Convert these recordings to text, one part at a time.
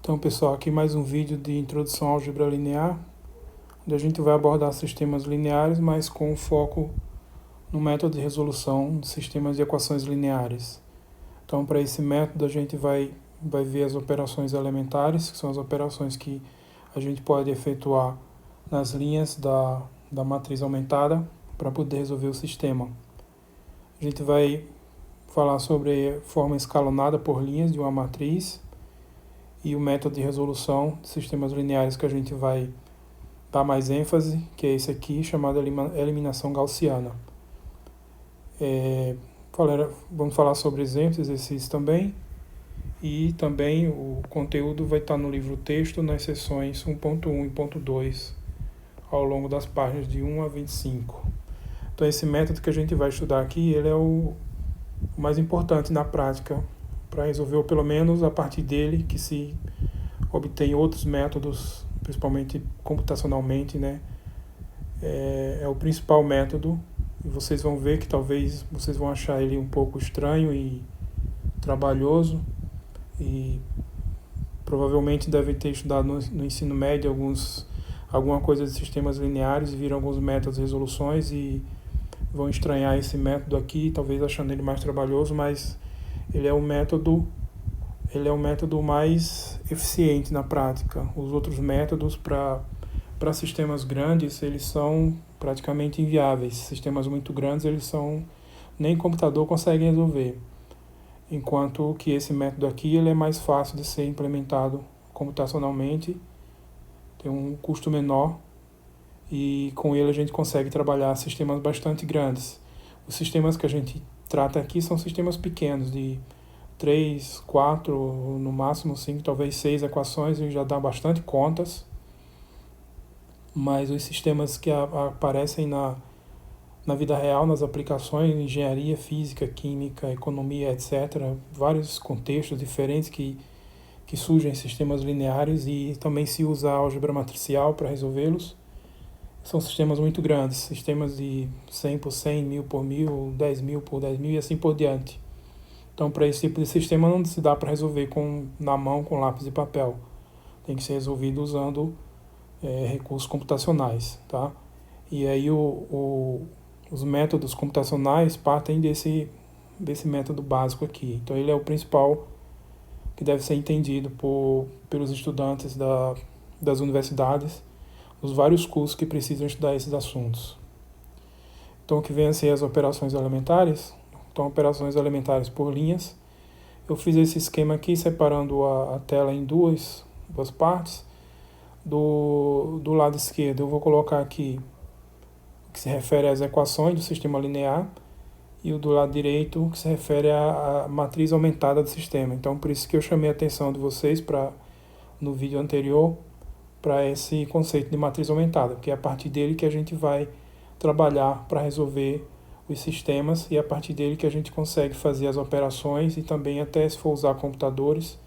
Então, pessoal, aqui mais um vídeo de introdução à álgebra linear, onde a gente vai abordar sistemas lineares, mas com foco no método de resolução de sistemas de equações lineares. Então, para esse método, a gente vai ver as operações elementares, que são as operações que a gente pode efetuar nas linhas da matriz aumentada para poder resolver o sistema. A gente vai falar sobre forma escalonada por linhas de uma matriz, e o método de resolução de sistemas lineares que a gente vai dar mais ênfase, que é esse aqui, chamado eliminação gaussiana. Vamos falar sobre exemplos, exercícios também, e também o conteúdo vai estar no livro texto nas seções 1.1 e 1.2, ao longo das páginas de 1 a 25. Então esse método que a gente vai estudar aqui, ele é o mais importante na prática, para resolver, ou pelo menos a partir dele, que se obtém outros métodos, principalmente computacionalmente, né? É o principal método, e vocês vão ver que talvez vocês vão achar ele um pouco estranho e trabalhoso, e provavelmente devem ter estudado no ensino médio alguma coisa de sistemas lineares e viram alguns métodos de resoluções e vão estranhar esse método aqui, talvez achando ele mais trabalhoso, mas ele é o método mais eficiente na prática. Os outros métodos para sistemas grandes, eles são praticamente inviáveis. Sistemas muito grandes, nem computador consegue resolver. Enquanto que esse método aqui, ele é mais fácil de ser implementado computacionalmente, tem um custo menor, e com ele a gente consegue trabalhar sistemas bastante grandes. Os sistemas que a gente trata aqui são sistemas pequenos, de 3, 4, no máximo 5, talvez 6 equações, e já dá bastante contas. Mas os sistemas que aparecem na vida real, nas aplicações, engenharia, física, química, economia, etc., vários contextos diferentes que surgem em sistemas lineares, e também se usa a álgebra matricial para resolvê-los. São sistemas muito grandes, sistemas de 100 por 100, 1000 por 1000, 10.000 por 10.000 e assim por diante. Então, para esse tipo de sistema não se dá para resolver na mão com lápis e papel. Tem que ser resolvido usando recursos computacionais, tá? E aí os métodos computacionais partem desse método básico aqui. Então, ele é o principal que deve ser entendido pelos estudantes das universidades, os vários cursos que precisam estudar esses assuntos. Então, o que vem a ser as operações elementares? Então, operações elementares por linhas. Eu fiz esse esquema aqui, separando a tela em duas partes. Do lado esquerdo, eu vou colocar aqui o que se refere às equações do sistema linear, e o do lado direito, que se refere à matriz aumentada do sistema. Então, por isso que eu chamei a atenção de vocês no vídeo anterior para esse conceito de matriz aumentada, porque é a partir dele que a gente vai trabalhar para resolver os sistemas, e é a partir dele que a gente consegue fazer as operações, e também até se for usar computadores,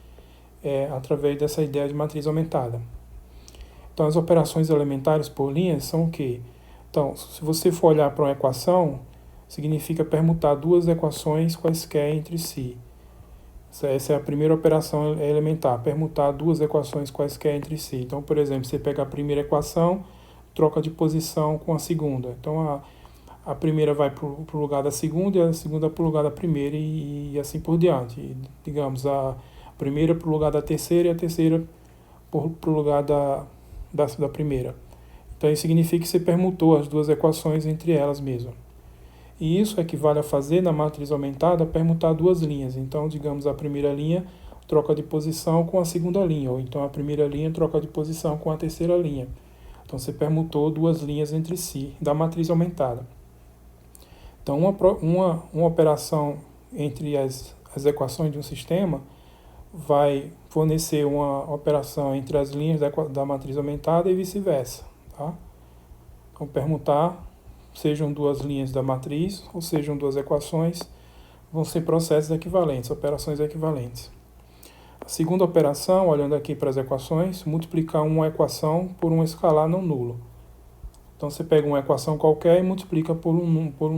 através dessa ideia de matriz aumentada. Então, as operações elementares por linhas são o quê? Então, se você for olhar para uma equação, significa permutar duas equações quaisquer entre si. Essa é a primeira operação elementar, permutar duas equações quaisquer entre si. Então, por exemplo, você pega a primeira equação, troca de posição com a segunda. Então, a primeira vai para o lugar da segunda, e a segunda para o lugar da primeira, e assim por diante. E, digamos, a primeira para o lugar da terceira, e a terceira para o lugar da primeira. Então, isso significa que você permutou as duas equações entre elas mesmo. E isso equivale a fazer, na matriz aumentada, permutar duas linhas. Então, digamos, a primeira linha troca de posição com a segunda linha, ou então a primeira linha troca de posição com a terceira linha. Então, você permutou duas linhas entre si, da matriz aumentada. Então, uma operação entre as equações de um sistema vai fornecer uma operação entre as linhas da matriz aumentada e vice-versa, tá? Então, permutar, sejam duas linhas da matriz ou sejam duas equações, vão ser processos equivalentes, operações equivalentes. A segunda operação, olhando aqui para as equações, multiplicar uma equação por um escalar não nulo. Então, você pega uma equação qualquer e multiplica por um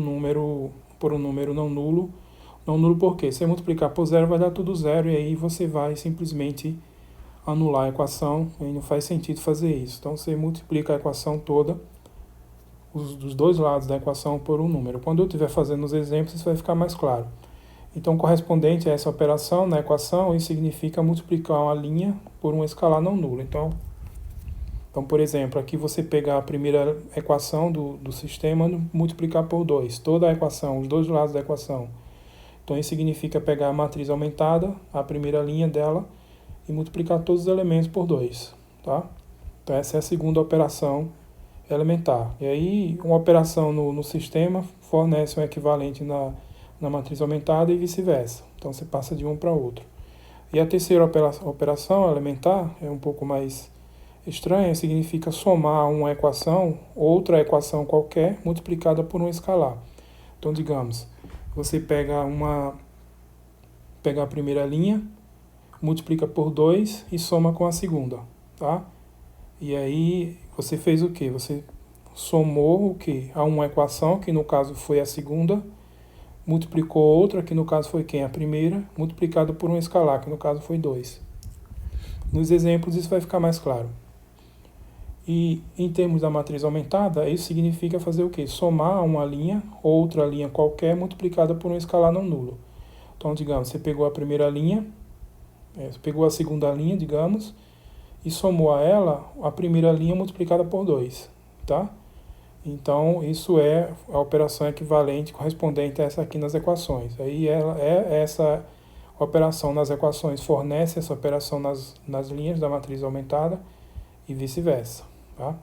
número não nulo. Não nulo por quê? Se você multiplicar por zero, vai dar tudo zero, e aí você vai simplesmente anular a equação, e não faz sentido fazer isso. Então você multiplica a equação toda, dos dois lados da equação, por um número. Quando eu estiver fazendo os exemplos, isso vai ficar mais claro. Então, correspondente a essa operação na equação, isso significa multiplicar uma linha por um escalar não nulo. Então, por exemplo, aqui você pegar a primeira equação do sistema e multiplicar por 2. Toda a equação, os dois lados da equação. Então, isso significa pegar a matriz aumentada, a primeira linha dela, e multiplicar todos os elementos por 2. Tá? Então, essa é a segunda operação elementar. E aí, uma operação no sistema fornece um equivalente na matriz aumentada e vice-versa. Então, você passa de um para outro. E a terceira operação elementar é um pouco mais estranha, significa somar uma equação, outra equação qualquer, multiplicada por um escalar. Então, digamos, você pega a primeira linha, multiplica por 2 e soma com a segunda, tá? E aí, você fez o quê? Você somou o quê? A uma equação, que no caso foi a segunda, multiplicou outra, que no caso foi quem? A primeira, multiplicado por um escalar, que no caso foi 2. Nos exemplos isso vai ficar mais claro. E em termos da matriz aumentada, isso significa fazer o quê? Somar uma linha, outra linha qualquer, multiplicada por um escalar não nulo. Então, digamos, você pegou a primeira linha, você pegou a segunda linha, digamos, e somou a ela a primeira linha multiplicada por 2, tá? Então, isso é a operação equivalente correspondente a essa aqui nas equações. Aí essa operação nas equações fornece essa operação nas linhas da matriz aumentada e vice-versa. Tá?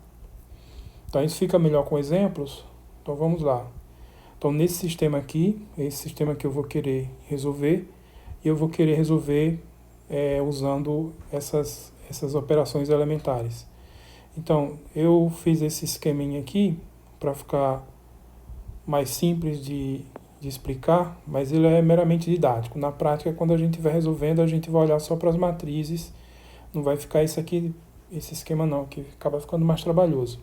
Então, isso fica melhor com exemplos. Então, vamos lá. Então, nesse sistema aqui, esse sistema que eu vou querer resolver, eu vou querer resolver usando essas operações elementares. Então, eu fiz esse esqueminha aqui para ficar mais simples de explicar, mas ele é meramente didático. Na prática, quando a gente estiver resolvendo, a gente vai olhar só para as matrizes, não vai ficar esse esquema não, que acaba ficando mais trabalhoso.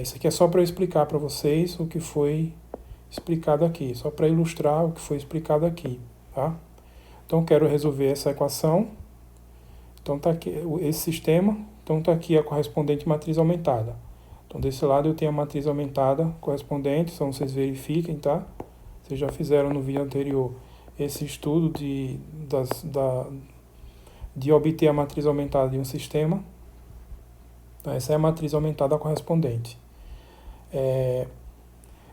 Isso aqui é só para eu explicar para vocês o que foi explicado aqui, só para ilustrar o que foi explicado aqui, tá? Então, eu quero resolver essa equação. Então, tá aqui esse sistema. Então, está aqui a correspondente matriz aumentada. Então, desse lado eu tenho a matriz aumentada correspondente, então vocês verifiquem, tá? Vocês já fizeram no vídeo anterior esse estudo de obter a matriz aumentada de um sistema. Então, essa é a matriz aumentada correspondente.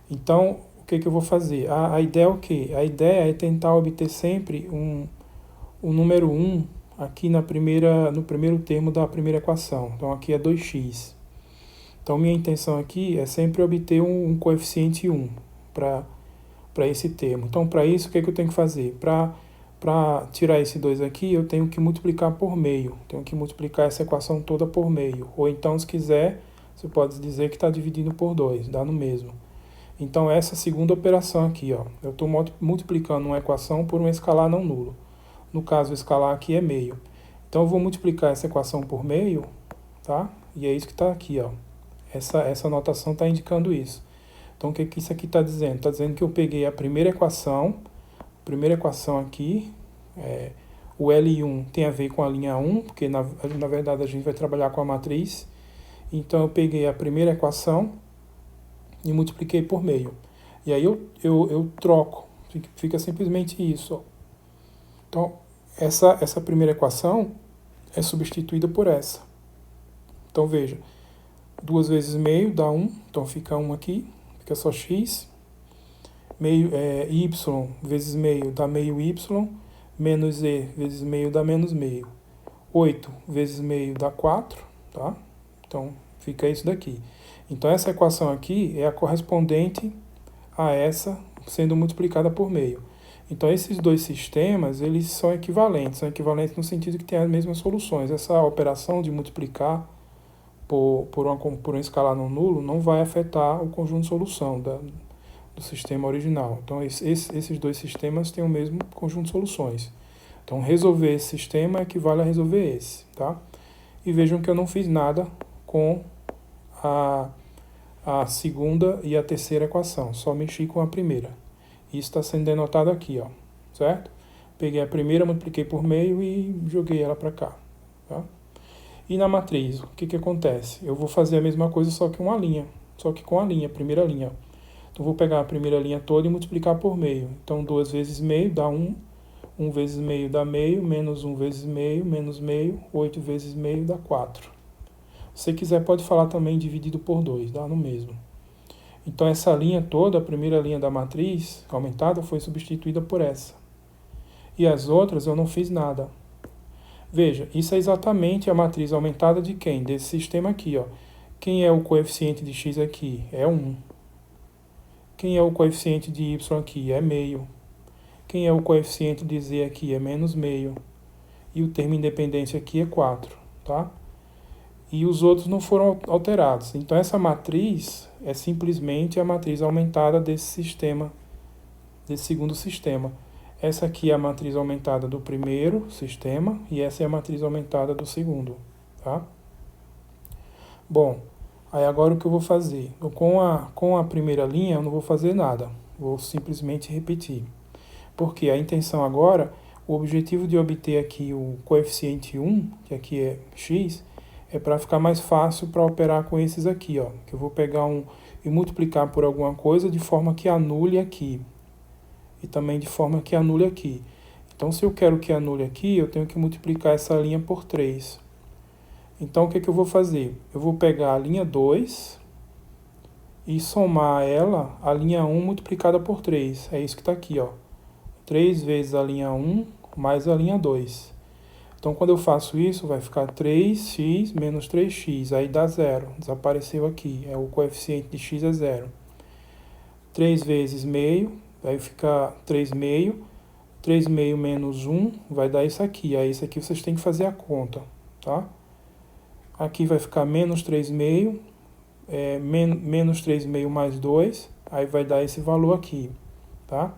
Então, o que eu vou fazer? A ideia é o quê? A ideia é tentar obter sempre o número 1 aqui no primeiro termo da primeira equação. Então, aqui é 2x. Então, minha intenção aqui é sempre obter um coeficiente 1 para esse termo. Então, para isso, o que eu tenho que fazer? Para tirar esse 2 aqui, eu tenho que multiplicar por meio. Tenho que multiplicar essa equação toda por meio. Ou então, se quiser, você pode dizer que está dividindo por 2, dá no mesmo. Então, essa segunda operação aqui, ó, eu estou multiplicando uma equação por um escalar não nulo. No caso, o escalar aqui é meio. Então, eu vou multiplicar essa equação por meio, tá? E é isso que está aqui, ó. Essa notação está indicando isso. Então, o que isso aqui está dizendo? Está dizendo que eu peguei a primeira equação aqui, o L1 tem a ver com a linha 1, porque na verdade a gente vai trabalhar com a matriz. Então, eu peguei a primeira equação e multipliquei por meio. E aí eu troco, fica simplesmente isso, ó. Então, essa primeira equação é substituída por essa. Então, veja, 2 vezes meio dá 1, então fica 1 aqui, fica só x. Meio, y vezes meio dá meio y, menos e vezes meio dá menos meio. 8 vezes meio dá 4, tá? Então, fica isso daqui. Então, essa equação aqui é a correspondente a essa sendo multiplicada por meio. Então, esses dois sistemas, eles são equivalentes no sentido que têm as mesmas soluções. Essa operação de multiplicar por um escalar não nulo não vai afetar o conjunto de solução do sistema original. Então, esses dois sistemas têm o mesmo conjunto de soluções. Então, resolver esse sistema equivale a resolver esse, tá? E vejam que eu não fiz nada com a segunda e a terceira equação, só mexi com a primeira. Isso está sendo denotado aqui, ó, certo? Peguei a primeira, multipliquei por meio e joguei ela para cá. tá? E na matriz, o que acontece? Eu vou fazer a mesma coisa, só que com a linha, primeira linha. Então, vou pegar a primeira linha toda e multiplicar por meio. Então, 2 vezes meio dá 1, 1 vezes meio dá meio, menos 1 vezes meio, menos meio, 8 vezes meio dá 4. Se você quiser, pode falar também dividido por 2, dá no mesmo. Então, essa linha toda, a primeira linha da matriz aumentada, foi substituída por essa. E as outras eu não fiz nada. Veja, isso é exatamente a matriz aumentada de quem? Desse sistema aqui, ó. Quem é o coeficiente de x aqui? É 1. Quem é o coeficiente de y aqui? É meio. Quem é o coeficiente de z aqui? É menos meio. E o termo independência aqui é 4, tá? E os outros não foram alterados. Então, essa matriz é simplesmente a matriz aumentada desse sistema, desse segundo sistema. Essa aqui é a matriz aumentada do primeiro sistema e essa é a matriz aumentada do segundo, tá? Bom, aí agora o que eu vou fazer? Com a primeira linha eu não vou fazer nada, vou simplesmente repetir. Porque a intenção agora, o objetivo de obter aqui o coeficiente 1, que aqui é x, é para ficar mais fácil para operar com esses aqui, ó. Que eu vou pegar um e multiplicar por alguma coisa de forma que anule aqui. E também de forma que anule aqui. Então, se eu quero que anule aqui, eu tenho que multiplicar essa linha por 3. Então, o que eu vou fazer? Eu vou pegar a linha 2 e somar ela a linha 1 multiplicada por 3. É isso que está aqui, ó. 3 vezes a linha 1 mais a linha 2. Então, quando eu faço isso, vai ficar 3x menos 3x. Aí dá 0. Desapareceu aqui. O coeficiente de x é 0. 3 vezes meio. Aí fica 3 meio. 3 meio menos 1 vai dar isso aqui. Aí isso aqui vocês têm que fazer a conta, tá? Aqui vai ficar menos 3 meio. Menos 3 meio mais 2. Aí vai dar esse valor aqui, tá?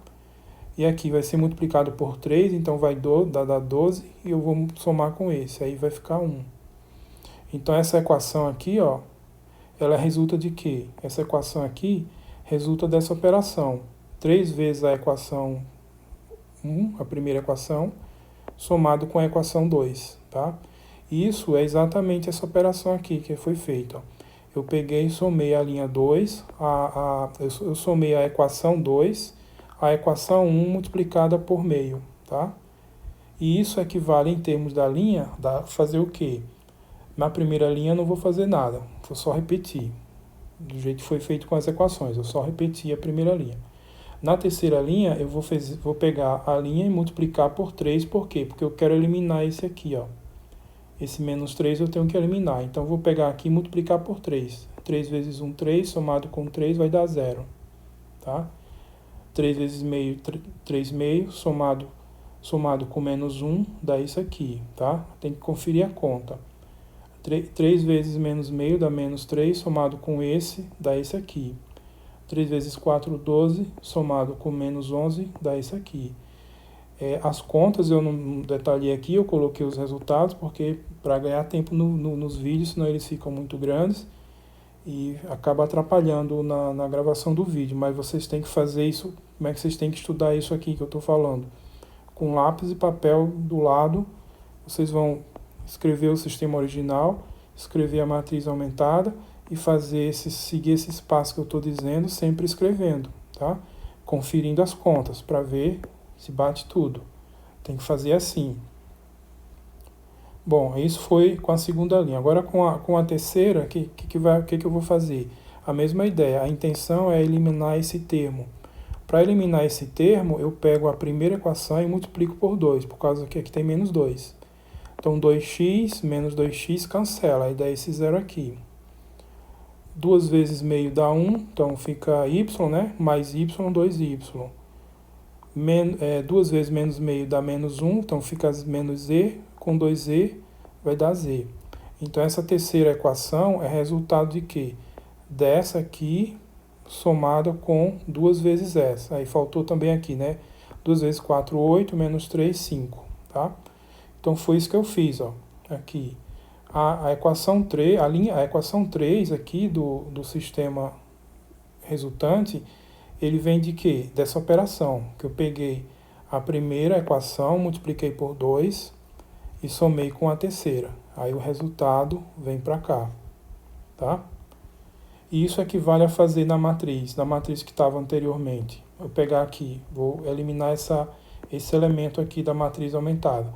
E aqui vai ser multiplicado por 3, então vai dar 12, e eu vou somar com esse, aí vai ficar 1. Então essa equação aqui, ó, ela resulta de quê? Essa equação aqui resulta dessa operação. 3 vezes a equação 1, a primeira equação, somado com a equação 2, tá? E isso é exatamente essa operação aqui que foi feita, ó. Eu peguei e somei a linha 2, eu somei a equação 2, a equação 1 multiplicada por meio, tá? E isso equivale em termos da linha, fazer o quê? Na primeira linha eu não vou fazer nada, vou só repetir. Do jeito que foi feito com as equações, eu só repeti a primeira linha. Na terceira linha eu vou pegar a linha e multiplicar por 3, por quê? Porque eu quero eliminar esse aqui, ó. Esse menos 3 eu tenho que eliminar, então eu vou pegar aqui e multiplicar por 3. 3 vezes 1, 3, somado com 3 vai dar 0, tá? 3 vezes meio, 3 meio, somado com menos 1, dá isso aqui, tá? Tem que conferir a conta. 3 vezes menos meio dá menos 3, somado com esse, dá esse aqui. 3 vezes 4, 12, somado com menos 11, dá isso aqui. As contas eu não detalhei aqui, eu coloquei os resultados, porque para ganhar tempo nos vídeos, senão eles ficam muito grandes e acaba atrapalhando na gravação do vídeo, mas vocês têm que fazer isso, como é que vocês têm que estudar isso aqui que eu estou falando? Com lápis e papel do lado, vocês vão escrever o sistema original, escrever a matriz aumentada e seguir esse passo que eu estou dizendo, sempre escrevendo, tá? Conferindo as contas para ver se bate tudo. Tem que fazer assim. Bom, isso foi com a segunda linha. Agora com a terceira, o que eu vou fazer? A mesma ideia. A intenção é eliminar esse termo. Para eliminar esse termo, eu pego a primeira equação e multiplico por 2, por causa que aqui tem menos 2. Então, 2x menos 2x cancela, aí dá esse 0 aqui. 2 vezes meio dá 1, então fica y, né? Mais y, 2y. 2 vezes menos meio dá menos 1, então fica menos z, com 2z vai dar z. Então essa terceira equação é resultado de quê? Dessa aqui somada com 2 vezes essa. Aí faltou também aqui, né? 2 vezes 4, 8, menos 3, 5, tá? Então foi isso que eu fiz, ó. Aqui. A equação 3, a equação 3 aqui do sistema resultante, ele vem de quê? Dessa operação, que eu peguei a primeira equação, multipliquei por 2, e somei com a terceira. Aí o resultado vem para cá, tá? E isso equivale a fazer na matriz que estava anteriormente. Eu pegar aqui, vou eliminar esse elemento aqui da matriz aumentada.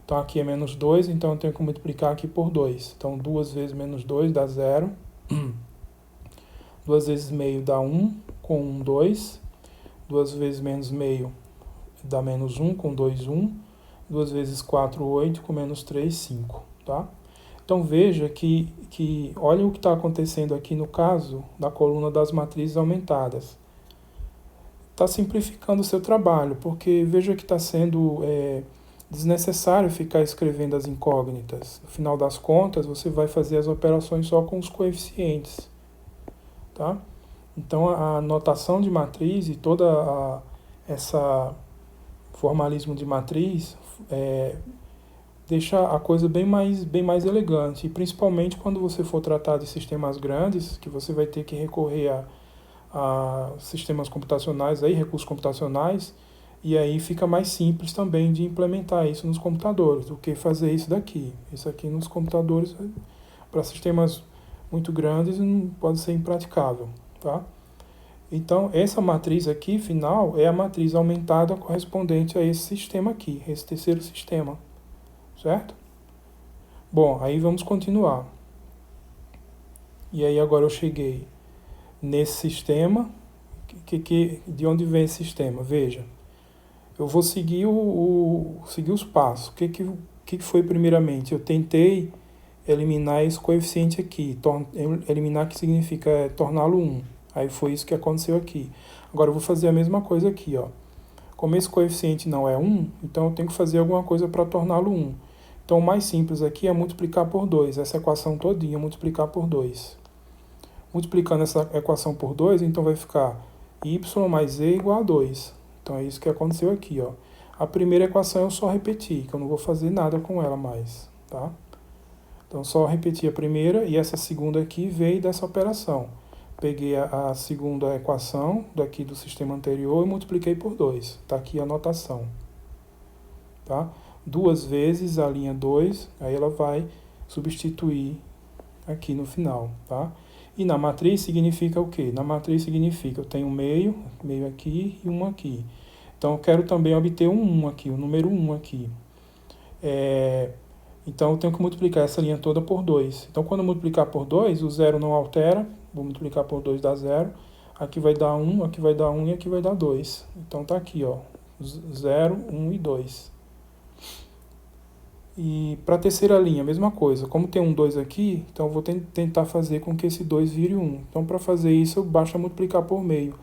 Então aqui é menos 2, então eu tenho que multiplicar aqui por 2. Então 2 vezes menos 2 dá 0. 2 vezes meio dá 1, com 1, 2. 2 vezes menos meio dá menos 1, com 2, 1. 2 vezes 4, 8, com menos 3, 5. Tá? Então veja que olha o que está acontecendo aqui no caso da coluna das matrizes aumentadas. Está simplificando o seu trabalho, porque veja que está sendo desnecessário ficar escrevendo as incógnitas. No final das contas, você vai fazer as operações só com os coeficientes. Tá? Então a notação de matriz e toda essa formalismo de matriz deixa a coisa bem mais elegante, e principalmente quando você for tratar de sistemas grandes, que você vai ter que recorrer a sistemas computacionais, aí, recursos computacionais, e aí fica mais simples também de implementar isso nos computadores, do que fazer isso daqui. Isso aqui nos computadores, para sistemas muito grandes, não pode ser impraticável. Tá? Então, essa matriz aqui, final, é a matriz aumentada correspondente a esse sistema aqui, esse terceiro sistema. Certo? Bom, aí vamos continuar. E aí agora eu cheguei nesse sistema. De onde vem esse sistema? Veja, eu vou seguir seguir os passos. O que foi primeiramente? Eu tentei eliminar esse coeficiente aqui. Eliminar que significa torná-lo 1. Aí foi isso que aconteceu aqui. Agora eu vou fazer a mesma coisa aqui. Ó. Como esse coeficiente não é 1, então eu tenho que fazer alguma coisa para torná-lo 1. Então, o mais simples aqui é multiplicar por 2, essa equação todinha, multiplicar por 2. Multiplicando essa equação por 2, então vai ficar y mais z igual a 2. Então, é isso que aconteceu aqui. Ó. A primeira equação eu só repeti, que eu não vou fazer nada com ela mais. Tá? Então, só repeti a primeira, e essa segunda aqui veio dessa operação. Peguei a segunda equação daqui do sistema anterior e multipliquei por 2. Está aqui a notação. Tá? 2 vezes a linha 2, aí ela vai substituir aqui no final, tá? E na matriz significa o quê? Na matriz significa, eu tenho meio aqui e 1 aqui. Então, eu quero também obter um 1 aqui, o número 1 aqui. Então, eu tenho que multiplicar essa linha toda por 2. Então, quando eu multiplicar por 2, o 0 não altera, vou multiplicar por 2 dá 0. Aqui vai dar 1, aqui vai dar 1 e aqui vai dar 2. Então, tá aqui, ó, 0, 1 e 2. E para a terceira linha, a mesma coisa. Como tem um 2 aqui, então eu vou tentar fazer com que esse 2 vire 1. Então, para fazer isso, basta multiplicar por meio.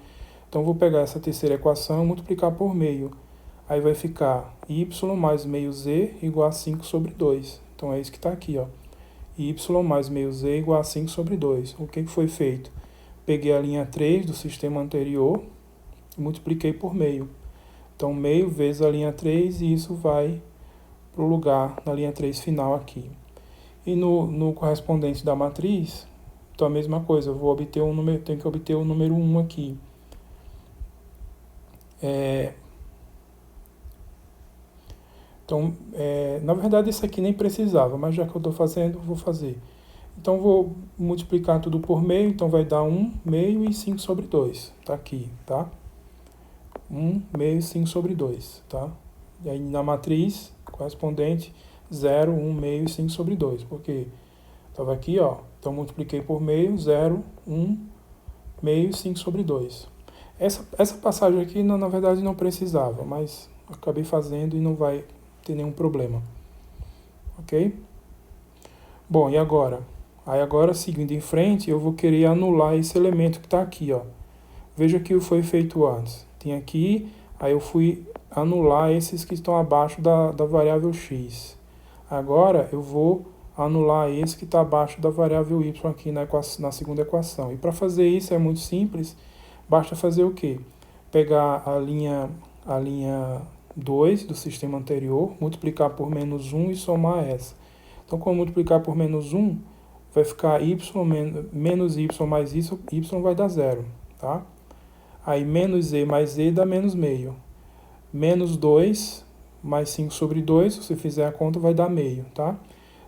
Então, eu vou pegar essa terceira equação e multiplicar por meio. Aí vai ficar y mais meio z igual a 5 sobre 2. Então, é isso que está aqui. Ó. Y mais meio z igual a 5 sobre 2. O que foi feito? Peguei a linha 3 do sistema anterior e multipliquei por meio. Então, meio vezes a linha 3 e isso vai para o lugar na linha 3 final aqui. E no correspondente da matriz, então a mesma coisa, eu vou obter tenho que obter o número 1 aqui. Então, na verdade, isso aqui nem precisava, mas já que eu estou fazendo, vou fazer. Então, vou multiplicar tudo por meio, então vai dar 1 meio e 5 sobre 2. Está aqui, tá? 1 meio e 5 sobre 2, tá? E aí, na matriz correspondente, 0, 1 meio e 5 sobre 2. Porque estava aqui, ó. Então, multipliquei por meio, 0, 1 meio e 5 sobre 2. Essa passagem aqui, na verdade, não precisava, mas acabei fazendo e não vai ter nenhum problema. Ok? Bom, e agora? Aí agora, seguindo em frente, eu vou querer anular esse elemento que está aqui, ó. Veja o que foi feito antes. Tem aqui, aí eu fui anular esses que estão abaixo da variável x. Agora, eu vou anular esse que está abaixo da variável y aqui na segunda equação. E para fazer isso é muito simples, basta fazer o quê? Pegar a linha 2 do sistema anterior, multiplicar por menos 1 e somar essa. Então, quando multiplicar por menos 1, vai ficar y menos y mais y vai dar 0. Tá? Aí, menos z mais z dá menos meio. Menos 2 mais 5 sobre 2, se você fizer a conta, vai dar meio, tá?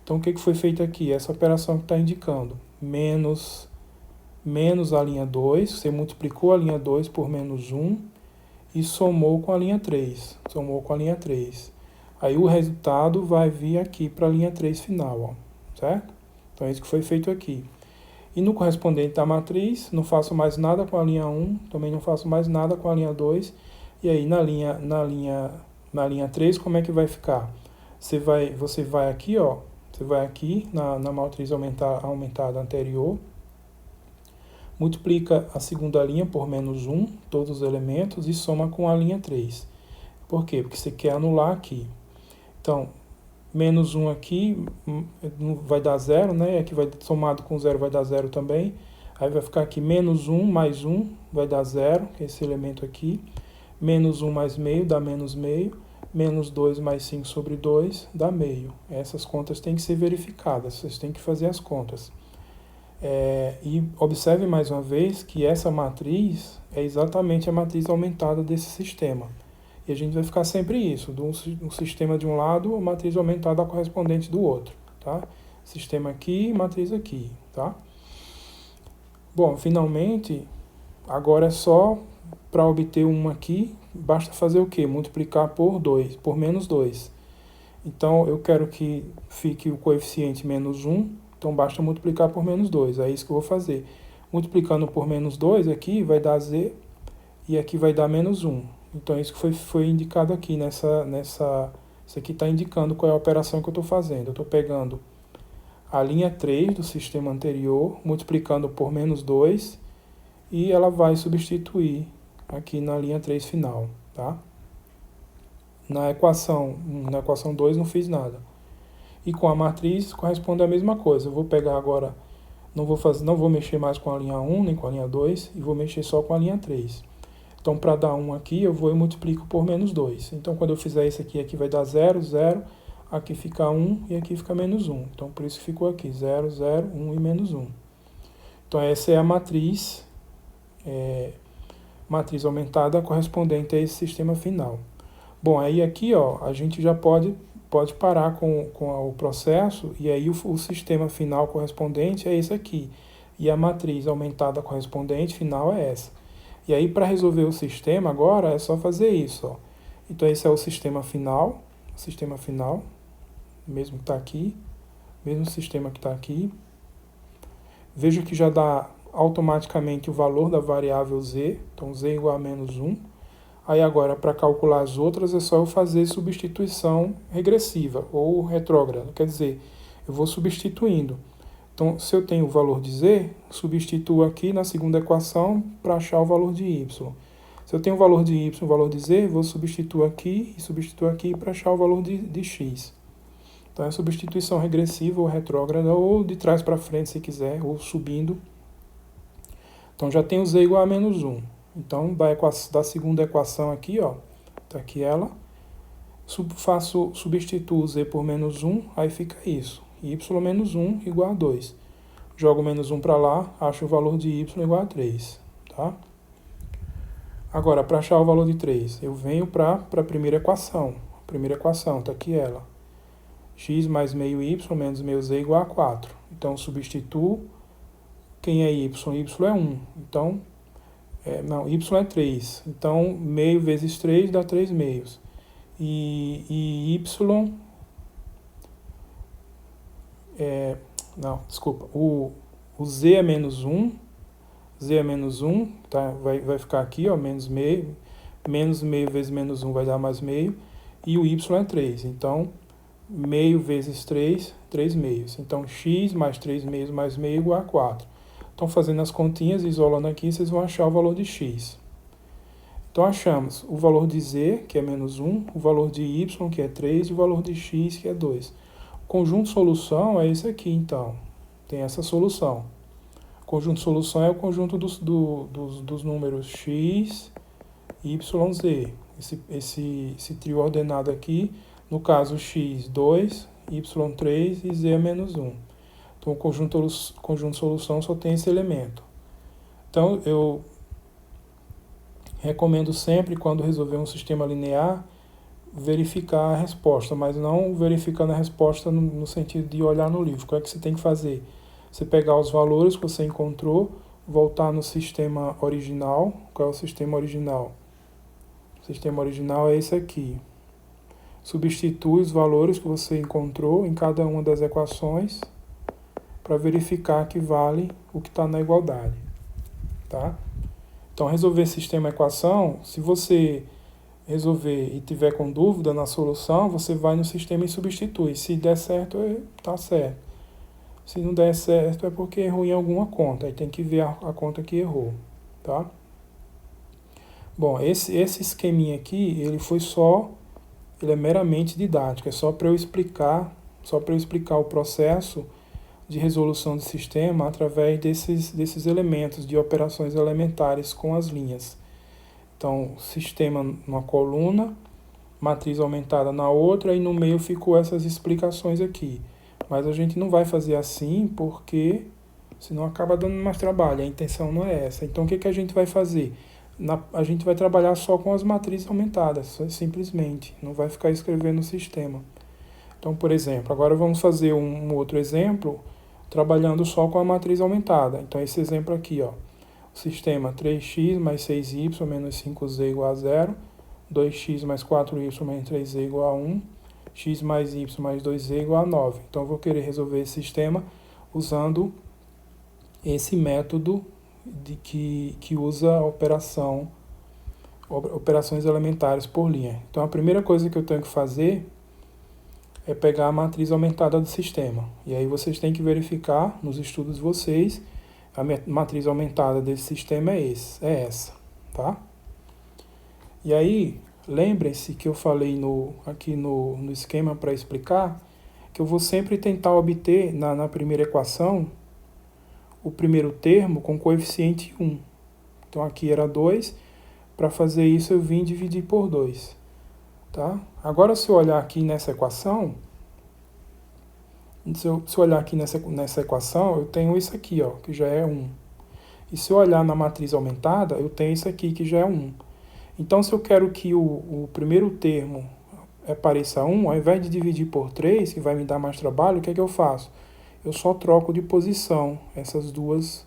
Então, o que foi feito aqui? Essa operação que está indicando, menos a linha 2, você multiplicou a linha 2 por menos 1 e somou com a linha 3. Aí o resultado vai vir aqui para a linha 3 final, ó, certo? Então, é isso que foi feito aqui. E no correspondente da matriz, não faço mais nada com a linha 1, também não faço mais nada com a linha 2. E aí, na linha 3, como é que vai ficar? Você vai aqui, ó, você vai aqui na matriz aumentada anterior, multiplica a segunda linha por menos 1, todos os elementos, e soma com a linha 3. Por quê? Porque você quer anular aqui. Então, menos 1 aqui vai dar 0, né? Aqui vai somado com 0 vai dar 0 também. Aí vai ficar aqui menos 1 mais 1 vai dar 0, que é esse elemento aqui. Menos 1 mais meio dá menos meio. Menos 2 mais 5 sobre 2 dá meio. Essas contas têm que ser verificadas, vocês têm que fazer as contas. E observe mais uma vez que essa matriz é exatamente a matriz aumentada desse sistema. E a gente vai ficar sempre isso, um sistema de um lado, matriz aumentada correspondente do outro, tá? Sistema aqui, matriz aqui, tá? Bom, finalmente, agora é só para obter uma aqui, basta fazer o quê? Multiplicar por 2, por menos 2. Então, eu quero que fique o coeficiente menos 1, então basta multiplicar por menos 2, é isso que eu vou fazer. Multiplicando por menos 2 aqui vai dar z, e aqui vai dar menos 1. Então, isso que foi indicado aqui isso aqui está indicando qual é a operação que eu estou fazendo. Eu estou pegando a linha 3 do sistema anterior, multiplicando por menos 2, e ela vai substituir aqui na linha 3 final, tá? Na equação 2 não fiz nada. E com a matriz corresponde a mesma coisa. Eu vou pegar agora, não vou mexer mais com a linha 1, nem com a linha 2, e vou mexer só com a linha 3. Então, para dar 1 aqui, eu vou e multiplico por menos 2. Então, quando eu fizer isso aqui vai dar 0, 0, aqui fica 1 e aqui fica menos 1. Então, por isso ficou aqui 0, 0, 1 e menos 1. Então, essa é a matriz aumentada correspondente a esse sistema final. Bom, aí aqui ó, a gente já pode parar com o processo, e aí o sistema final correspondente é esse aqui. E a matriz aumentada correspondente final é essa. E aí, para resolver o sistema agora, é só fazer isso, ó. Então, esse é o sistema final, mesmo que está aqui, mesmo sistema que está aqui. Veja que já dá automaticamente o valor da variável z, então z igual a menos 1. Aí agora, para calcular as outras, é só eu fazer substituição regressiva ou retrógrada, quer dizer, eu vou substituindo. Então, se eu tenho o valor de z, substituo aqui na segunda equação para achar o valor de y. Se eu tenho o valor de y e o valor de z, vou substituir aqui para achar o valor de x. Então, é substituição regressiva ou retrógrada, ou de trás para frente, se quiser, ou subindo. Então, já tenho z igual a menos 1. Então, da segunda equação aqui, ó, tá aqui ela. Substituo z por menos 1, aí fica isso. Y menos 1 igual a 2. Jogo menos 1 para lá, acho o valor de y igual a 3. Tá? Agora, para achar o valor de 3, eu venho para a primeira equação. A primeira equação, está aqui ela. X mais meio y menos meio z igual a 4. Então, substituo. Quem é y? Y é 1. Então, y é 3. Então, meio vezes 3 dá 3 meios. E y... o z é menos 1, tá? vai ficar aqui, ó, menos meio vezes menos 1 vai dar mais meio, e o y é 3, então meio vezes 3, 3 meios, então x mais 3 meios mais meio igual a 4. Então, fazendo as continhas, isolando aqui, vocês vão achar o valor de x. Então, achamos o valor de z, que é menos 1, o valor de y, que é 3, e o valor de x, que é 2. Conjunto solução é esse aqui, então. Tem essa solução. Conjunto solução é o conjunto dos números x, y, z. Esse trio ordenado aqui, no caso x, 2, y, 3 e z é menos 1. Então, o conjunto solução só tem esse elemento. Então, eu recomendo sempre, quando resolver um sistema linear, verificar a resposta, mas não verificando a resposta no sentido de olhar no livro. O que é que você tem que fazer? Você pegar os valores que você encontrou, voltar no sistema original. Qual é o sistema original? O sistema original é esse aqui. Substitui os valores que você encontrou em cada uma das equações para verificar que vale o que está na igualdade. Tá? Então, resolver sistema equação, se você resolver e tiver com dúvida na solução, você vai no sistema e substitui. Se der certo, está certo. Se não der certo, é porque errou em alguma conta. Aí tem que ver a conta que errou. Tá? Bom, esse esqueminha aqui, ele é meramente didático. É só para eu explicar o processo de resolução de sistema através desses elementos de operações elementares com as linhas. Então, sistema numa coluna, matriz aumentada na outra, e no meio ficou essas explicações aqui. Mas a gente não vai fazer assim, porque senão acaba dando mais trabalho. A intenção não é essa. Então, o que a gente vai fazer? A gente vai trabalhar só com as matrizes aumentadas, simplesmente. Não vai ficar escrevendo o sistema. Então, por exemplo, agora vamos fazer um outro exemplo, trabalhando só com a matriz aumentada. Então, esse exemplo aqui, ó. O sistema 3x mais 6y menos 5z igual a 0, 2x mais 4y menos 3z igual a 1, x mais y mais 2z igual a 9. Então, eu vou querer resolver esse sistema usando esse método que usa operações elementares por linha. Então, a primeira coisa que eu tenho que fazer é pegar a matriz aumentada do sistema. E aí vocês têm que verificar nos estudos de vocês, a matriz aumentada desse sistema é essa, tá? E aí, lembrem-se que eu falei aqui no esquema para explicar, que eu vou sempre tentar obter na primeira equação o primeiro termo com coeficiente 1. Então aqui era 2, para fazer isso eu vim dividir por 2. Tá? Agora, se eu olhar aqui nessa equação, eu tenho isso aqui, ó, que já é 1. E se eu olhar na matriz aumentada, eu tenho isso aqui, que já é 1. Então, se eu quero que o primeiro termo pareça 1, ao invés de dividir por 3, que vai me dar mais trabalho, o que é que eu faço? Eu só troco de posição essas duas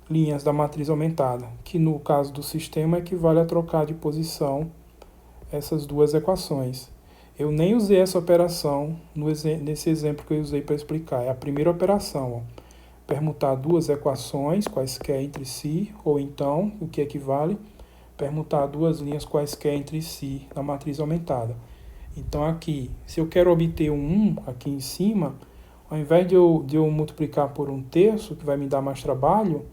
linhas da matriz aumentada, que no caso do sistema equivale a trocar de posição essas duas equações. Eu nem usei essa operação nesse exemplo que eu usei para explicar. É a primeira operação, ó. Permutar duas equações quaisquer entre si, ou então, o que equivale, permutar duas linhas quaisquer entre si na matriz aumentada. Então aqui, se eu quero obter um 1 aqui em cima, ao invés de eu multiplicar por 1/3, que vai me dar mais trabalho,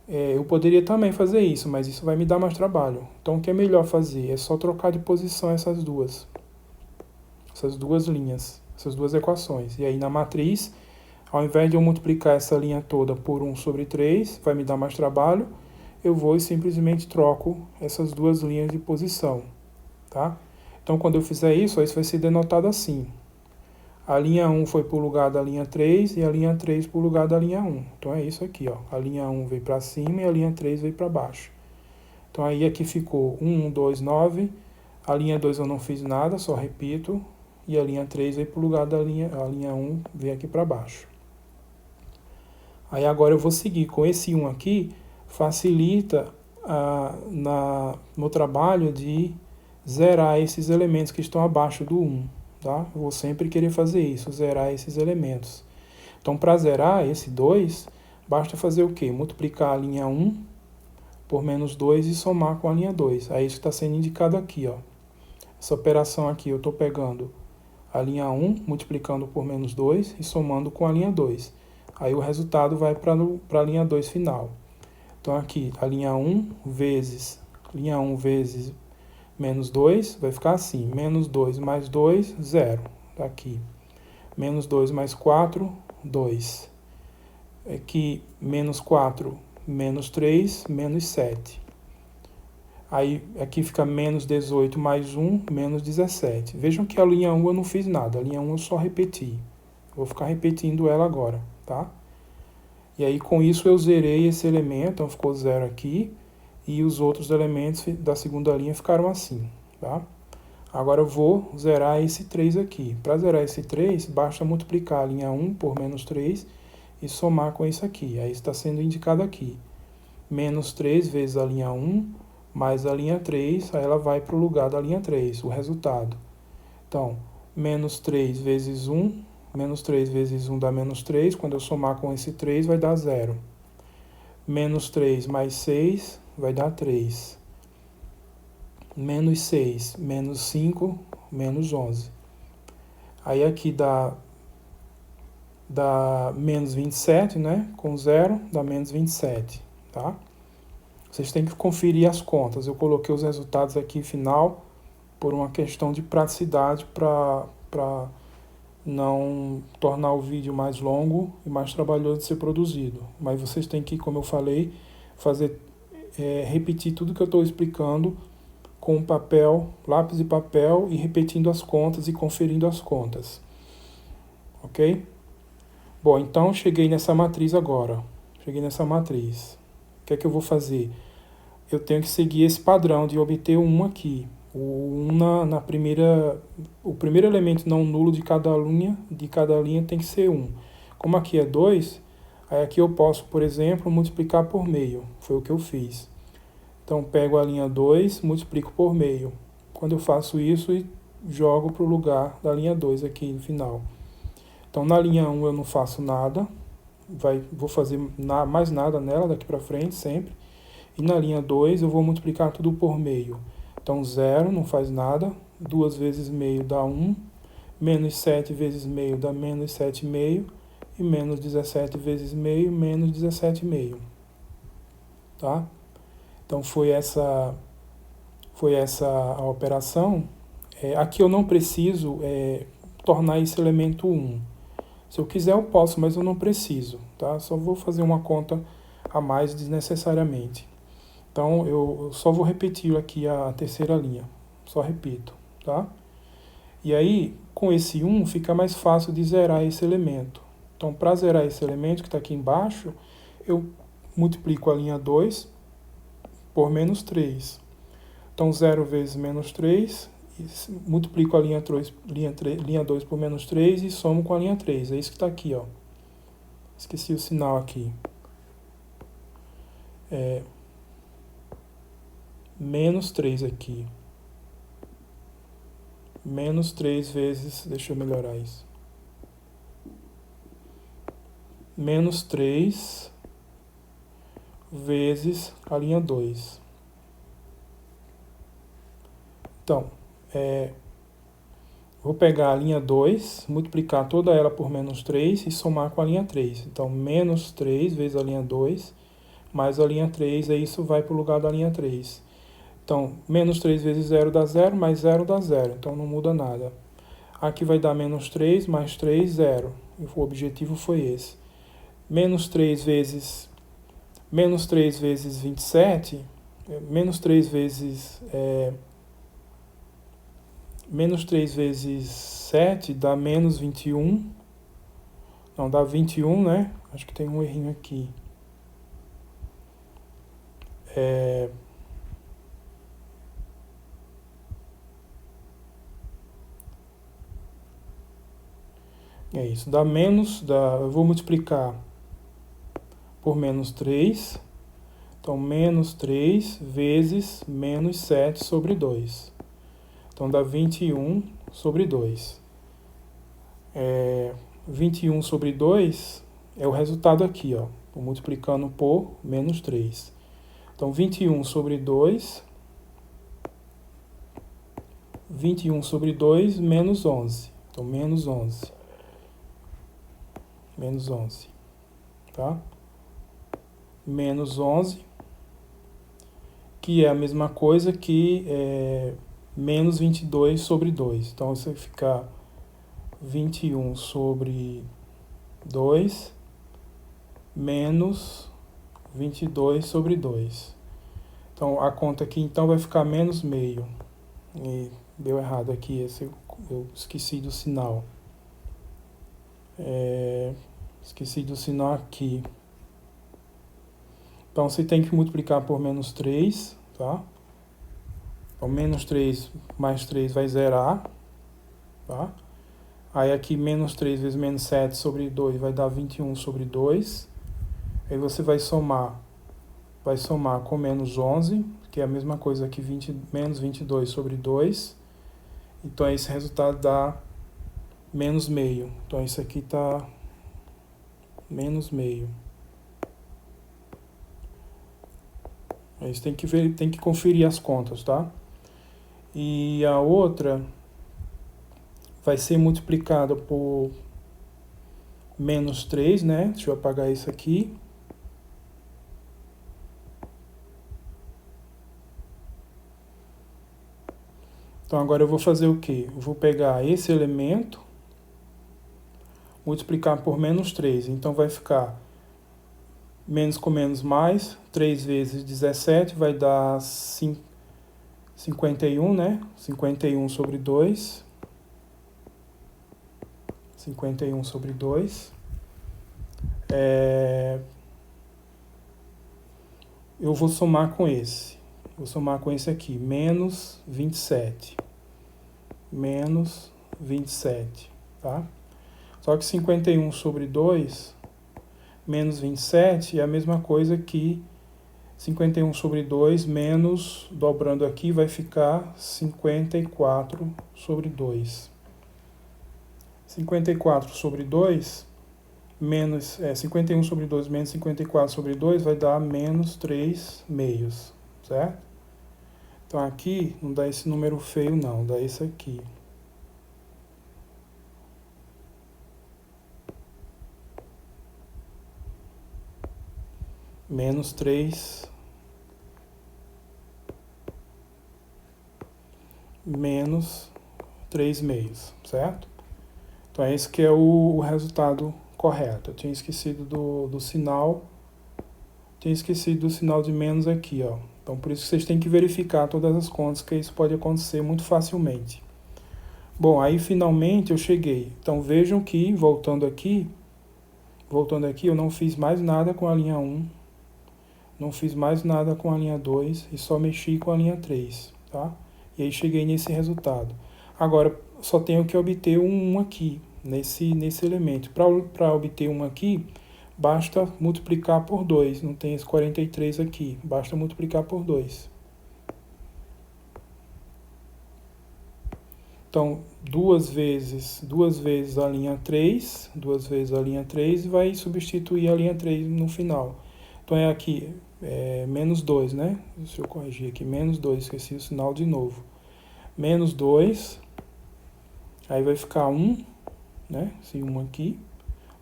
eu poderia também fazer isso, mas isso vai me dar mais trabalho. Então o que é melhor fazer? É só trocar de posição essas duas linhas, essas duas equações. E aí na matriz, ao invés de eu multiplicar essa linha toda por 1/3, vai me dar mais trabalho, eu vou e simplesmente troco essas duas linhas de posição. Tá? Então quando eu fizer isso, isso vai ser denotado assim. A linha 1 foi para o lugar da linha 3 e a linha 3 para o lugar da linha 1. Então é isso aqui, ó. A linha 1 veio para cima e a linha 3 veio para baixo. Então aí aqui ficou 1, 2, 9. A linha 2 eu não fiz nada, só repito. E a linha 3 veio para o lugar da linha 1, veio aqui para baixo. Aí agora eu vou seguir com esse 1 aqui, facilita no trabalho de zerar esses elementos que estão abaixo do 1. Tá? Eu vou sempre querer fazer isso, zerar esses elementos. Então, para zerar esse 2, basta fazer o quê? Multiplicar a linha 1 por menos 2 e somar com a linha 2. Aí isso está sendo indicado aqui, ó. Essa operação aqui, eu estou pegando a linha 1, multiplicando por menos 2 e somando com a linha 2. Aí o resultado vai para a linha 2 final. Então aqui, a linha 1 vezes menos 2, vai ficar assim, menos 2 mais 2, 0. Tá aqui. Menos 2 mais 4, 2. Aqui, menos 4, menos 3, menos 7. Aí, aqui fica menos 18 mais 1, menos 17. Vejam que a linha 1 eu não fiz nada, a linha 1 eu só repeti. Vou ficar repetindo ela agora, tá? E aí, com isso, eu zerei esse elemento, então ficou 0 aqui. E os outros elementos da segunda linha ficaram assim, tá? Agora eu vou zerar esse 3 aqui. Para zerar esse 3, basta multiplicar a linha 1 por menos 3 e somar com isso aqui. Aí está sendo indicado aqui. Menos 3 vezes a linha 1 mais a linha 3, aí ela vai para o lugar da linha 3, o resultado. Então, menos 3 vezes 1, menos 3 vezes 1 dá menos 3, quando eu somar com esse 3 vai dar 0. Menos 3 mais 6 vai dar 3. Menos 6, menos 5, menos 11. Aí aqui dá menos 27, né? Com 0 dá menos 27, tá? Vocês têm que conferir as contas. Eu coloquei os resultados aqui final por uma questão de praticidade para não tornar o vídeo mais longo e mais trabalhoso de ser produzido. Mas vocês têm que, como eu falei, repetir tudo que eu estou explicando com papel, lápis e papel, e repetindo as contas e conferindo as contas. Ok? Bom, então cheguei nessa matriz agora. Cheguei nessa matriz. O que é que eu vou fazer? Eu tenho que seguir esse padrão de obter o 1 aqui. O 1 o primeiro elemento não nulo de cada linha tem que ser 1. Como aqui é 2, aí aqui eu posso, por exemplo, multiplicar por meio. Foi o que eu fiz. Então, pego a linha 2, multiplico por meio. Quando eu faço isso, e jogo para o lugar da linha 2 aqui no final. Então, na linha 1 eu não faço nada. Vou fazer mais nada nela daqui para frente, sempre. E na linha 2 eu vou multiplicar tudo por meio. Então 0 não faz nada, 2 vezes meio dá 1, menos 7 vezes meio dá menos 7,5, e menos 17 vezes meio, menos 17,5. Tá? Então foi essa a operação. Aqui eu não preciso tornar esse elemento 1. Se eu quiser eu posso, mas eu não preciso. Tá? Só vou fazer uma conta a mais desnecessariamente. Então, eu só vou repetir aqui a terceira linha. Só repito, tá? E aí, com esse 1, fica mais fácil de zerar esse elemento. Então, para zerar esse elemento que está aqui embaixo, eu multiplico a linha 2 por menos 3. Então, 0 vezes menos 3, multiplico a linha 2 por menos 3 e somo com a linha 3. É isso que está aqui, ó. Esqueci o sinal aqui. Menos 3 aqui. Menos 3 vezes... Deixa eu melhorar isso. Menos 3 vezes a linha 2. Então, vou pegar a linha 2, multiplicar toda ela por menos 3 e somar com a linha 3. Então, menos 3 vezes a linha 2, mais a linha 3, aí isso vai para o lugar da linha 3. Então, menos 3 vezes 0 dá 0, mais 0 dá 0. Então, não muda nada. Aqui vai dar menos 3, mais 3, 0. O objetivo foi esse. Menos 3 vezes 27, menos 3 vezes... menos 3 vezes 7 dá menos 21. Não, dá 21, né? Acho que tem um errinho aqui. É isso, eu vou multiplicar por menos 3, então menos 3 vezes menos 7 sobre 2. Então dá 21 sobre 2. 21 sobre 2 é o resultado aqui, ó, multiplicando por menos 3. Então 21 sobre 2, 21 sobre 2 menos 11. Então menos 11. Menos 11, tá? Menos 11, que é a mesma coisa que menos 22 sobre 2. Então, você vai ficar 21 sobre 2 menos 22 sobre 2. Então, a conta aqui então vai ficar menos meio. E deu errado aqui, eu esqueci do sinal. Esqueci do sinal aqui. Então, você tem que multiplicar por menos 3, tá? Então, menos 3 mais 3 vai zerar, tá? Aí aqui, menos 3 vezes menos 7 sobre 2 vai dar 21 sobre 2. Aí você vai somar com menos 11, que é a mesma coisa que menos 22 sobre 2. Então, esse resultado dá menos meio. Então, isso aqui está menos meio. Aí você tem que conferir as contas, tá? E a outra vai ser multiplicada por menos 3, né? Deixa eu apagar isso aqui. Então, agora eu vou fazer o quê? Eu vou pegar esse elemento, multiplicar por menos 3. Então, vai ficar menos com menos mais. 3 vezes 17 vai dar 51, né? 51 sobre 2. 51 sobre 2. Eu vou somar com esse. Vou somar com esse aqui. Menos 27. Menos 27, tá? Só que 51 sobre 2 menos 27 é a mesma coisa que 51 sobre 2 menos, dobrando aqui, vai ficar 54 sobre 2. 54 sobre 2 menos 51 sobre 2 menos 54 sobre 2 vai dar menos 3 meios, certo? Então aqui não dá esse número feio não, dá esse aqui. Menos 3 menos 3 meios, certo? Então esse que é o resultado correto. Eu tinha esquecido do sinal, de menos aqui, ó. Então por isso que vocês têm que verificar todas as contas, que isso pode acontecer muito facilmente. Bom, aí finalmente eu cheguei. Então vejam que, voltando aqui, eu não fiz mais nada com a linha 1, não fiz mais nada com a linha 2 e só mexi com a linha 3, tá? E aí cheguei nesse resultado. Agora, só tenho que obter um 1 aqui, nesse elemento. Para obter um aqui, basta multiplicar por 2. Não tem esse 43 aqui, basta multiplicar por 2. Então, duas vezes a linha 3, e vai substituir a linha 3 no final. Então, é aqui, menos 2, né? Deixa eu corrigir aqui, menos 2, esqueci o sinal de novo. Menos 2, aí vai ficar 1, né? Esse 1 aqui.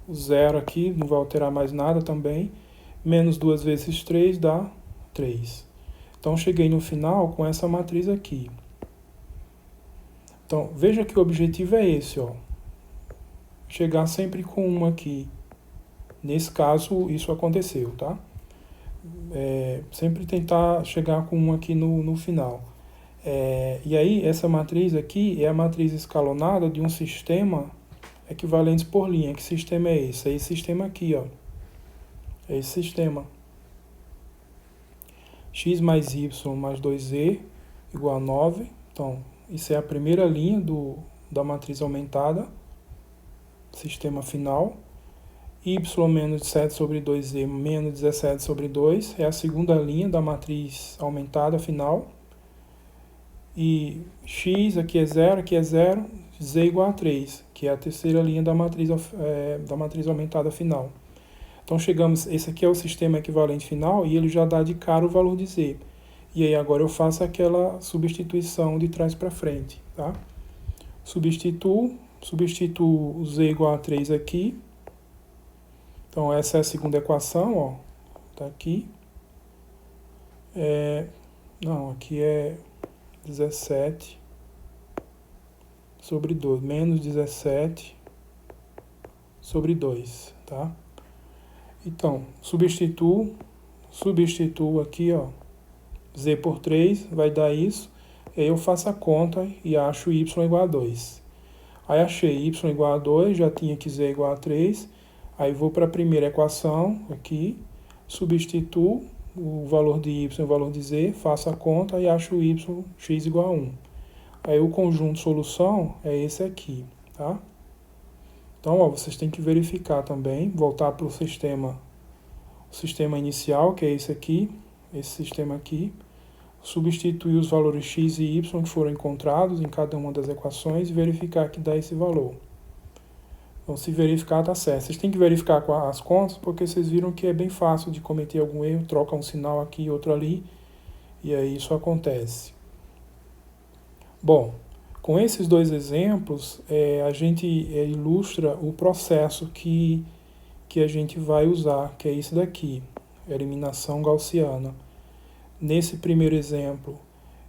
O 0 aqui, não vai alterar mais nada também. Menos 2 vezes 3 dá 3. Então, cheguei no final com essa matriz aqui. Então, veja que o objetivo é esse, ó. Chegar sempre com 1 aqui. Nesse caso, isso aconteceu, tá? Sempre tentar chegar com 1 aqui no final. E aí, essa matriz aqui é a matriz escalonada de um sistema equivalente por linha. Que sistema é esse? É esse sistema aqui, ó. É esse sistema. X mais Y mais 2Z igual a 9. Então, isso é a primeira linha da matriz aumentada, sistema final. Y menos 7 sobre 2Z menos 17 sobre 2 é a segunda linha da matriz aumentada final. E X aqui é 0, Z igual a 3, que é a terceira linha da matriz aumentada final. Então chegamos, esse aqui é o sistema equivalente final e ele já dá de cara o valor de Z. E aí agora eu faço aquela substituição de trás para frente, tá? Substituo o Z igual a 3 aqui. Então essa é a segunda equação, ó. Tá aqui. Aqui é 17 sobre 2, menos 17 sobre 2, tá? Então, substituo aqui, ó, Z por 3, vai dar isso, aí eu faço a conta e acho Y igual a 2. Aí achei Y igual a 2, já tinha que Z igual a 3, aí vou para a primeira equação aqui, substituo o valor de y e o valor de z, faço a conta e acho o x igual a 1. Aí o conjunto solução é esse aqui, tá? Então, ó, vocês têm que verificar também, voltar para o sistema inicial, que é esse aqui, esse sistema aqui, substituir os valores x e y que foram encontrados em cada uma das equações e verificar que dá esse valor. Então, se verificar, tá certo. Vocês têm que verificar com as contas, porque vocês viram que é bem fácil de cometer algum erro, troca um sinal aqui e outro ali, e aí isso acontece. Bom, com esses dois exemplos, a gente ilustra o processo que a gente vai usar, que é esse daqui, eliminação gaussiana. Nesse primeiro exemplo,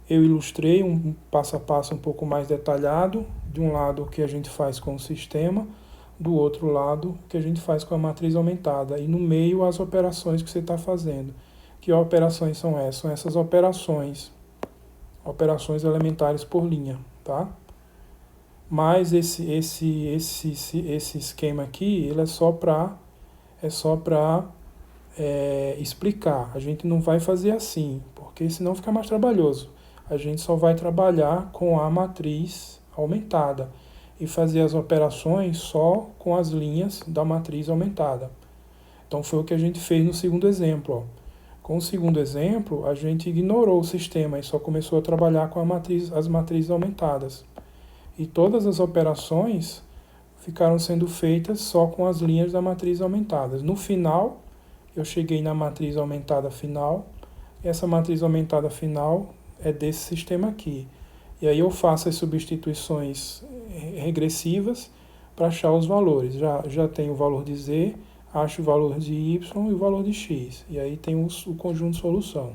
eu ilustrei um passo a passo um pouco mais detalhado, de um lado o que a gente faz com o sistema, do outro lado o que a gente faz com a matriz aumentada, e no meio as operações que você está fazendo. Que operações são essas? São essas operações elementares por linha, tá? Mas esse esquema aqui, ele é só para explicar. A gente não vai fazer assim, porque senão fica mais trabalhoso. A gente só vai trabalhar com a matriz aumentada e fazer as operações só com as linhas da matriz aumentada. Então foi o que a gente fez no segundo exemplo, ó. Com o segundo exemplo, a gente ignorou o sistema e só começou a trabalhar com as matrizes aumentadas. E todas as operações ficaram sendo feitas só com as linhas da matriz aumentadas. No final, eu cheguei na matriz aumentada final. Essa matriz aumentada final é desse sistema aqui. E aí eu faço as substituições regressivas para achar os valores. Já tenho o valor de z, acho o valor de y e o valor de x. E aí tem o conjunto de solução.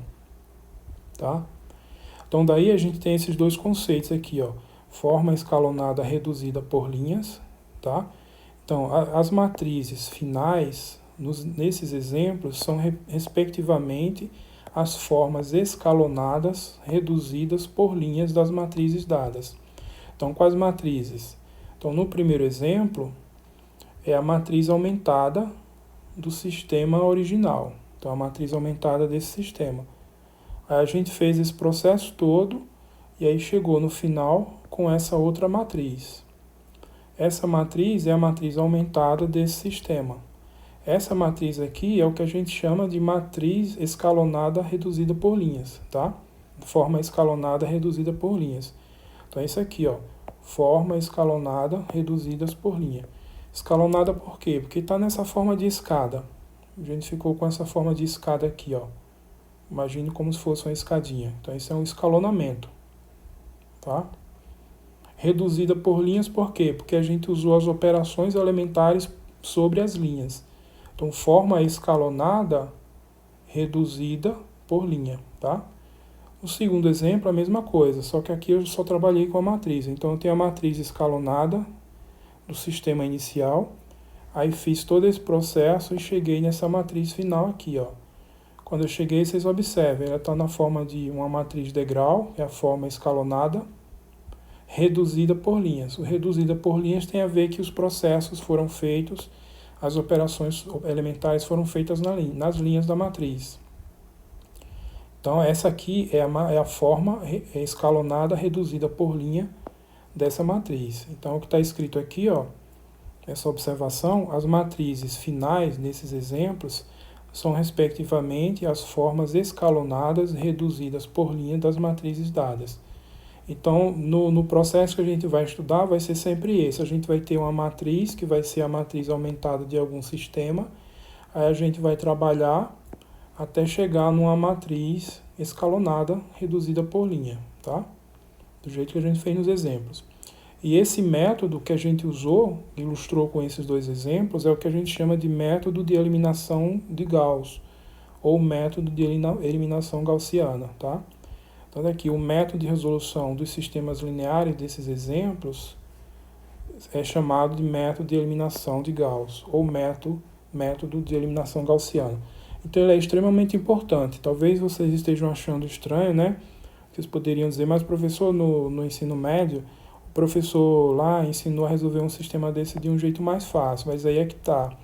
Tá? Então daí a gente tem esses dois conceitos aqui, ó. Forma escalonada reduzida por linhas. Tá? Então as matrizes finais, nesses exemplos, são respectivamente as formas escalonadas reduzidas por linhas das matrizes dadas. Então, quais matrizes? Então, no primeiro exemplo, é a matriz aumentada do sistema original. Então, a matriz aumentada desse sistema. Aí a gente fez esse processo todo e aí chegou no final com essa outra matriz. Essa matriz é a matriz aumentada desse sistema. Essa matriz aqui é o que a gente chama de matriz escalonada reduzida por linhas, tá? Forma escalonada reduzida por linhas. Então, isso aqui, ó, forma escalonada reduzidas por linha. Escalonada por quê? Porque está nessa forma de escada. A gente ficou com essa forma de escada aqui, ó. Imagine como se fosse uma escadinha. Então, isso é um escalonamento, tá? Reduzida por linhas por quê? Porque a gente usou as operações elementares sobre as linhas. Então, forma escalonada reduzida por linha, tá? No segundo exemplo, a mesma coisa, só que aqui eu só trabalhei com a matriz. Então, eu tenho a matriz escalonada do sistema inicial, aí fiz todo esse processo e cheguei nessa matriz final aqui, ó. Quando eu cheguei, vocês observem, ela está na forma de uma matriz degrau, é a forma escalonada, reduzida por linhas. O reduzida por linhas tem a ver que os processos foram feitos, as operações elementares foram feitas nas linhas da matriz. Então, essa aqui é a forma escalonada reduzida por linha dessa matriz. Então, o que está escrito aqui, ó, essa observação, as matrizes finais, nesses exemplos, são respectivamente as formas escalonadas reduzidas por linha das matrizes dadas. Então, no processo que a gente vai estudar, vai ser sempre esse. A gente vai ter uma matriz, que vai ser a matriz aumentada de algum sistema. Aí a gente vai trabalhar até chegar numa matriz escalonada, reduzida por linha, tá? Do jeito que a gente fez nos exemplos. E esse método que a gente usou, ilustrou com esses dois exemplos, é o que a gente chama de método de eliminação de Gauss, ou método de eliminação gaussiana, tá? Então, aqui, o método de resolução dos sistemas lineares desses exemplos é chamado de método de eliminação de Gauss, ou método de eliminação gaussiana. Então, ele é extremamente importante. Talvez vocês estejam achando estranho, né? Vocês poderiam dizer, mas professor, no ensino médio, o professor lá ensinou a resolver um sistema desse de um jeito mais fácil, mas aí é que tá.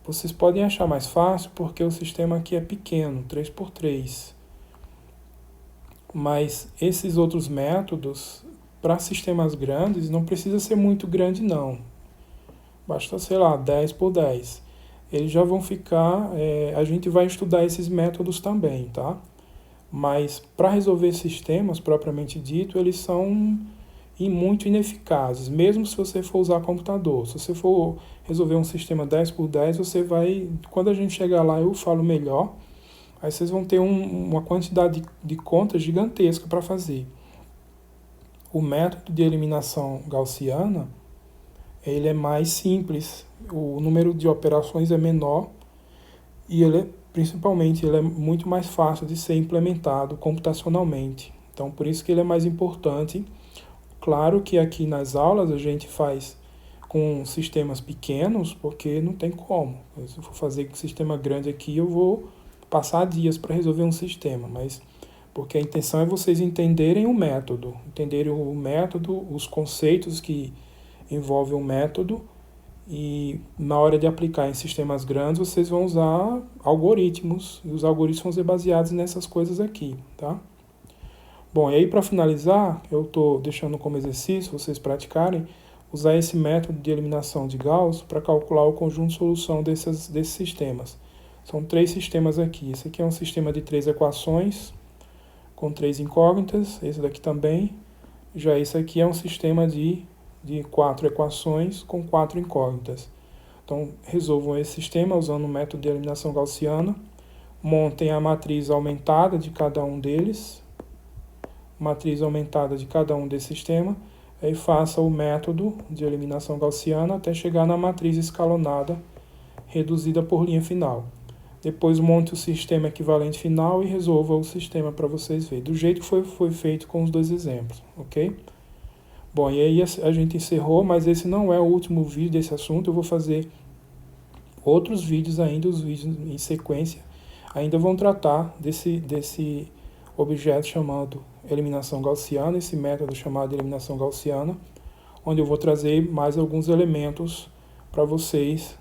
Vocês podem achar mais fácil porque o sistema aqui é pequeno, 3x3. Mas esses outros métodos, para sistemas grandes, não precisa ser muito grande não. Basta, sei lá, 10x10. Eles já vão ficar... a gente vai estudar esses métodos também, tá? Mas para resolver sistemas, propriamente dito, eles são muito ineficazes, mesmo se você for usar computador. Se você for resolver um sistema 10x10, você vai... Quando a gente chegar lá, eu falo melhor. Aí vocês vão ter uma quantidade de contas gigantesca para fazer. O método de eliminação gaussiana, ele é mais simples, o número de operações é menor e principalmente ele é muito mais fácil de ser implementado computacionalmente. Então, por isso que ele é mais importante. Claro que aqui nas aulas a gente faz com sistemas pequenos, porque não tem como. Se eu for fazer com sistema grande aqui, eu vou passar dias para resolver um sistema, mas porque a intenção é vocês entenderem o método, os conceitos que envolvem o método, e na hora de aplicar em sistemas grandes, vocês vão usar algoritmos, e os algoritmos vão ser baseados nessas coisas aqui, tá? Bom, e aí para finalizar, eu estou deixando como exercício, vocês praticarem, usar esse método de eliminação de Gauss para calcular o conjunto de solução desses sistemas. São 3 sistemas aqui. Esse aqui é um sistema de 3 equações, com 3 incógnitas, esse daqui também. Já esse aqui é um sistema de 4 equações com 4 incógnitas. Então, resolvam esse sistema usando o método de eliminação gaussiana. Montem a matriz aumentada de cada um deles. Matriz aumentada de cada um desse sistema. Aí faça o método de eliminação gaussiana até chegar na matriz escalonada reduzida por linha final. Depois monte o sistema equivalente final e resolva o sistema para vocês verem. Do jeito que foi feito com os 2 exemplos, ok? Bom, e aí a gente encerrou, mas esse não é o último vídeo desse assunto. Eu vou fazer outros vídeos ainda, os vídeos em sequência. Ainda vão tratar desse objeto chamado eliminação gaussiana, esse método chamado eliminação gaussiana, onde eu vou trazer mais alguns elementos para vocês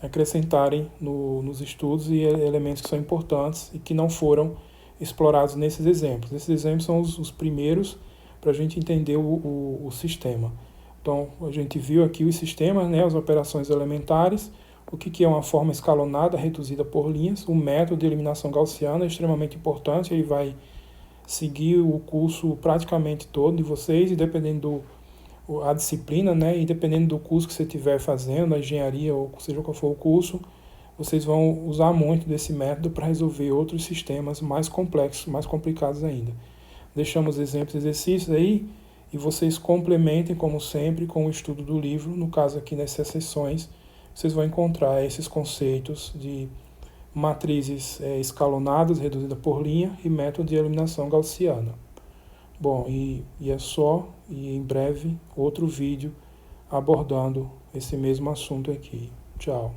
acrescentarem nos estudos, e elementos que são importantes e que não foram explorados nesses exemplos. Esses exemplos são os primeiros para a gente entender o sistema. Então, a gente viu aqui os sistemas, né, as operações elementares, o que é uma forma escalonada reduzida por linhas. O método de eliminação gaussiana é extremamente importante, ele vai seguir o curso praticamente todo de vocês, e dependendo a disciplina, né, e dependendo do curso que você estiver fazendo, a engenharia ou seja qual for o curso, vocês vão usar muito desse método para resolver outros sistemas mais complexos, mais complicados ainda. Deixamos exemplos e exercícios aí, e vocês complementem, como sempre, com o estudo do livro. No caso aqui, nessas sessões, vocês vão encontrar esses conceitos de matrizes escalonadas, reduzidas por linha, e método de eliminação gaussiana. Bom, e é só, e em breve outro vídeo abordando esse mesmo assunto aqui. Tchau.